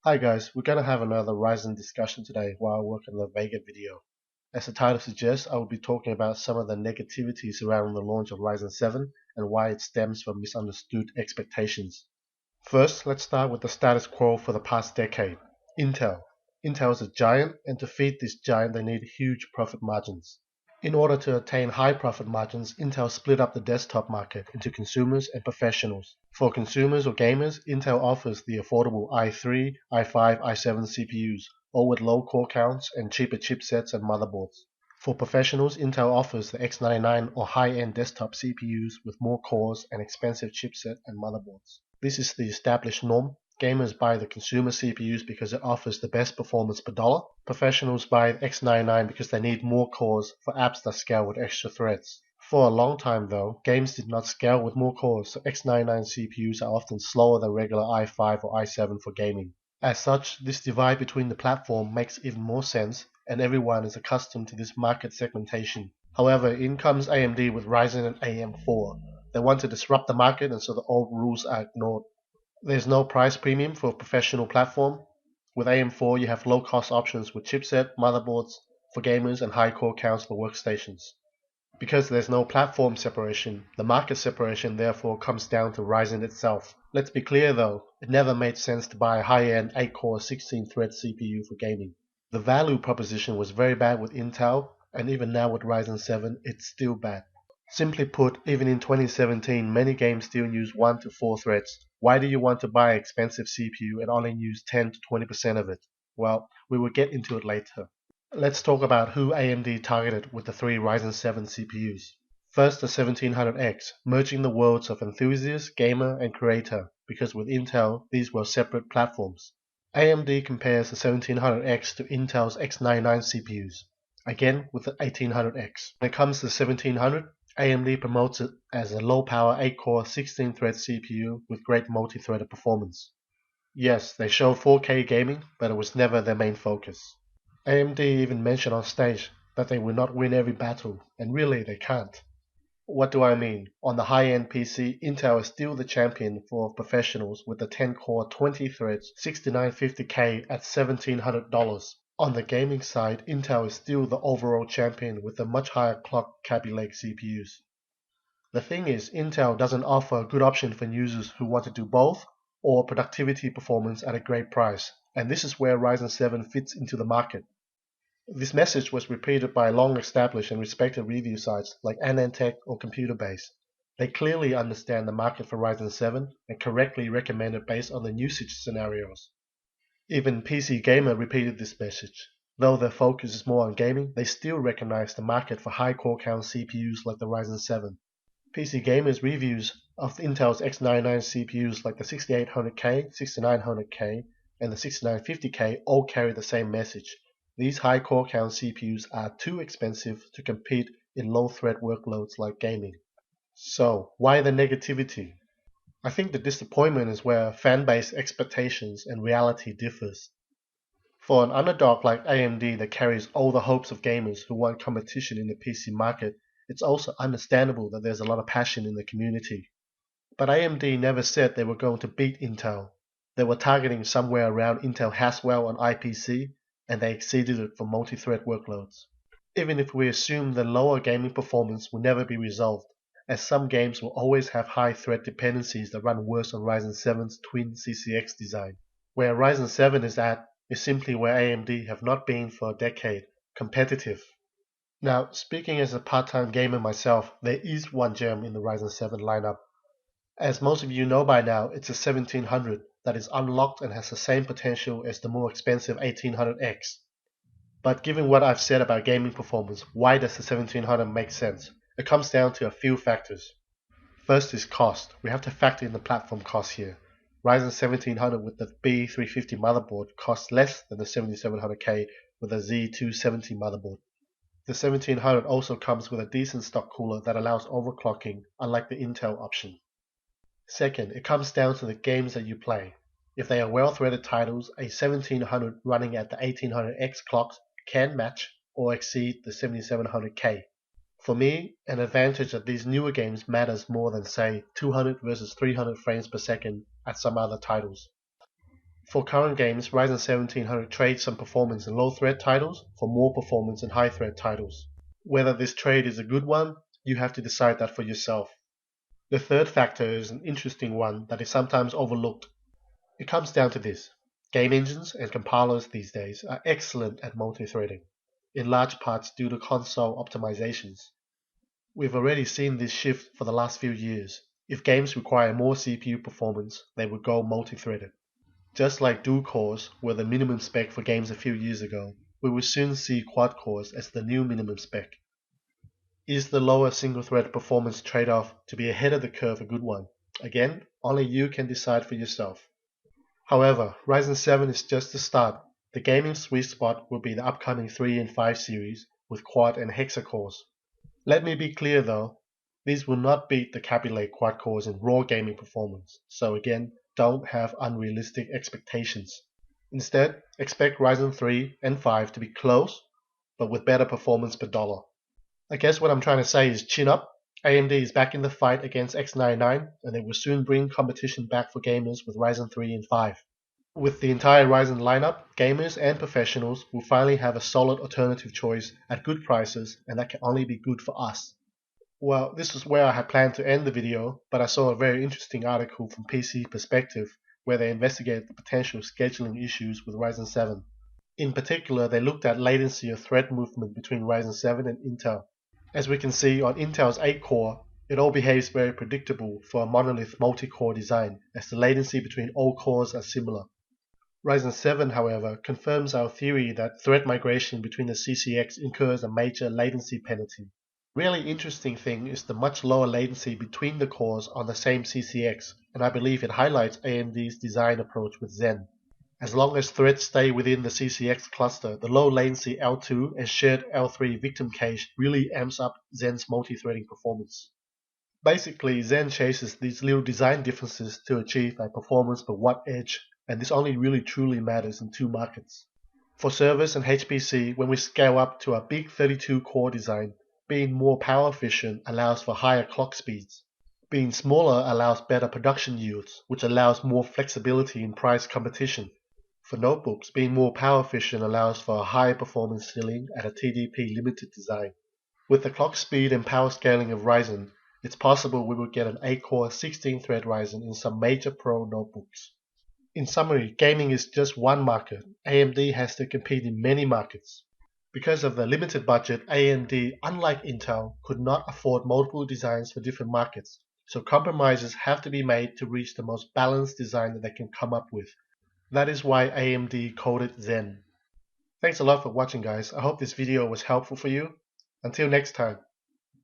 Hi guys, we're going to have another Ryzen discussion today while working on the Vega video. As the title suggests, I will be talking about some of the negativity surrounding the launch of Ryzen 7 and why it stems from misunderstood expectations. First, let's start with the status quo for the past decade. Intel. Intel is a giant, and to feed this giant they need huge profit margins. In order to attain high profit margins, Intel split up the desktop market into consumers and professionals. For consumers or gamers, Intel offers the affordable i3, i5, i7 CPUs, all with low core counts and cheaper chipsets and motherboards. For professionals, Intel offers the X99 or high-end desktop CPUs with more cores and expensive chipset and motherboards. This is the established norm. Gamers buy the consumer CPUs because it offers the best performance per dollar. Professionals buy the X99 because they need more cores for apps that scale with extra threads. For a long time though, games did not scale with more cores, so X99 CPUs are often slower than regular i5 or i7 for gaming. As such, this divide between the platform makes even more sense, and everyone is accustomed to this market segmentation. However, in comes AMD with Ryzen and AM4. They want to disrupt the market, and so the old rules are ignored. There's no price premium for a professional platform. With AM4 you have low cost options with chipset, motherboards for gamers and high core counts for workstations. Because there's no platform separation, the market separation therefore comes down to Ryzen itself. Let's be clear though, it never made sense to buy a high-end 8-core 16-thread CPU for gaming. The value proposition was very bad with Intel, and even now with Ryzen 7 it's still bad. Simply put, even in 2017, many games still use 1 to 4 threads. Why do you want to buy an expensive CPU and only use 10 to 20% of it? Well, we will get into it later. Let's talk about who AMD targeted with the 3 Ryzen 7 CPUs. First, the 1700X, merging the worlds of enthusiast, gamer, and creator, because with Intel, these were separate platforms. AMD compares the 1700X to Intel's X99 CPUs, again with the 1800X. When it comes to the 1700, AMD promotes it as a low-power 8-core 16-thread CPU with great multi-threaded performance. Yes, they show 4K gaming, but it was never their main focus. AMD even mentioned on stage that they will not win every battle, and really they can't. What do I mean? On the high-end PC, Intel is still the champion for professionals with the 10-core 20 threads 6950K at $1,700. On the gaming side, Intel is still the overall champion with a much higher clock Kaby Lake CPUs. The thing is, Intel doesn't offer a good option for users who want to do both, or productivity performance at a great price, and this is where Ryzen 7 fits into the market. This message was repeated by long-established and respected review sites like AnandTech or ComputerBase. They clearly understand the market for Ryzen 7 and correctly recommend it based on the usage scenarios. Even PC Gamer repeated this message. Though their focus is more on gaming, they still recognize the market for high core count CPUs like the Ryzen 7. PC Gamer's reviews of Intel's X99 CPUs like the 6800K, 6900K, and the 6950K all carry the same message. These high core count CPUs are too expensive to compete in low thread workloads like gaming. So, why the negativity? I think the disappointment is where fan-based expectations and reality differs. For an underdog like AMD that carries all the hopes of gamers who want competition in the PC market, it's also understandable that there's a lot of passion in the community. But AMD never said they were going to beat Intel. They were targeting somewhere around Intel Haswell on IPC, and they exceeded it for multi-thread workloads. Even if we assume the lower gaming performance will never be resolved, as some games will always have high thread dependencies that run worse on Ryzen 7's twin CCX design. Where Ryzen 7 is at is simply where AMD have not been for a decade, competitive. Now, speaking as a part-time gamer myself, there is one gem in the Ryzen 7 lineup. As most of you know by now, it's a 1700 that is unlocked and has the same potential as the more expensive 1800X. But given what I've said about gaming performance, why does the 1700 make sense? It comes down to a few factors. First is cost. We have to factor in the platform cost here. Ryzen 1700 with the B350 motherboard costs less than the 7700K with a Z270 motherboard. The 1700 also comes with a decent stock cooler that allows overclocking, unlike the Intel option. Second, it comes down to the games that you play. If they are well-threaded titles, a 1700 running at the 1800X clocks can match or exceed the 7700K. For me, an advantage of these newer games matters more than say 200 versus 300 frames per second at some other titles. For current games, Ryzen 1700 trades some performance in low-thread titles for more performance in high-thread titles. Whether this trade is a good one, you have to decide that for yourself. The third factor is an interesting one that is sometimes overlooked. It comes down to this. Game engines and compilers these days are excellent at multi-threading, in large parts due to console optimizations. We've already seen this shift for the last few years. If games require more CPU performance, they would go multi-threaded. Just like dual cores were the minimum spec for games a few years ago, we will soon see quad cores as the new minimum spec. Is the lower single-thread performance trade-off to be ahead of the curve a good one? Again, only you can decide for yourself. However, Ryzen 7 is just the start. The gaming sweet spot will be the upcoming 3 and 5 series with quad and hexa cores. Let me be clear though, these will not beat the Kaby Lake quad cores in raw gaming performance, so again, don't have unrealistic expectations. Instead, expect Ryzen 3 and 5 to be close, but with better performance per dollar. I guess what I'm trying to say is chin up. AMD is back in the fight against X99, and they will soon bring competition back for gamers with Ryzen 3 and 5. With the entire Ryzen lineup, gamers and professionals will finally have a solid alternative choice at good prices, and that can only be good for us. Well, this is where I had planned to end the video, but I saw a very interesting article from PC Perspective where they investigated the potential scheduling issues with Ryzen 7. In particular, they looked at latency of thread movement between Ryzen 7 and Intel. As we can see on Intel's 8-core, it all behaves very predictable for a monolith multi-core design, as the latency between all cores are similar. Ryzen 7, however, confirms our theory that thread migration between the CCX incurs a major latency penalty. Really interesting thing is the much lower latency between the cores on the same CCX, and I believe it highlights AMD's design approach with Zen. As long as threads stay within the CCX cluster, the low latency L2 and shared L3 victim cache really amps up Zen's multi-threading performance. Basically, Zen chases these little design differences to achieve a performance per watt edge, and this only really truly matters in two markets. For servers and HPC, when we scale up to a big 32-core design, being more power efficient allows for higher clock speeds. Being smaller allows better production yields, which allows more flexibility in price competition. For notebooks, being more power efficient allows for a higher performance ceiling at a TDP limited design. With the clock speed and power scaling of Ryzen, it's possible we will get an 8-core 16-thread Ryzen in some major pro notebooks. In summary, gaming is just one market. AMD has to compete in many markets. Because of the limited budget, AMD, unlike Intel, could not afford multiple designs for different markets, so compromises have to be made to reach the most balanced design that they can come up with. That is why AMD coded Zen. Thanks a lot for watching, guys. I hope this video was helpful for you. Until next time.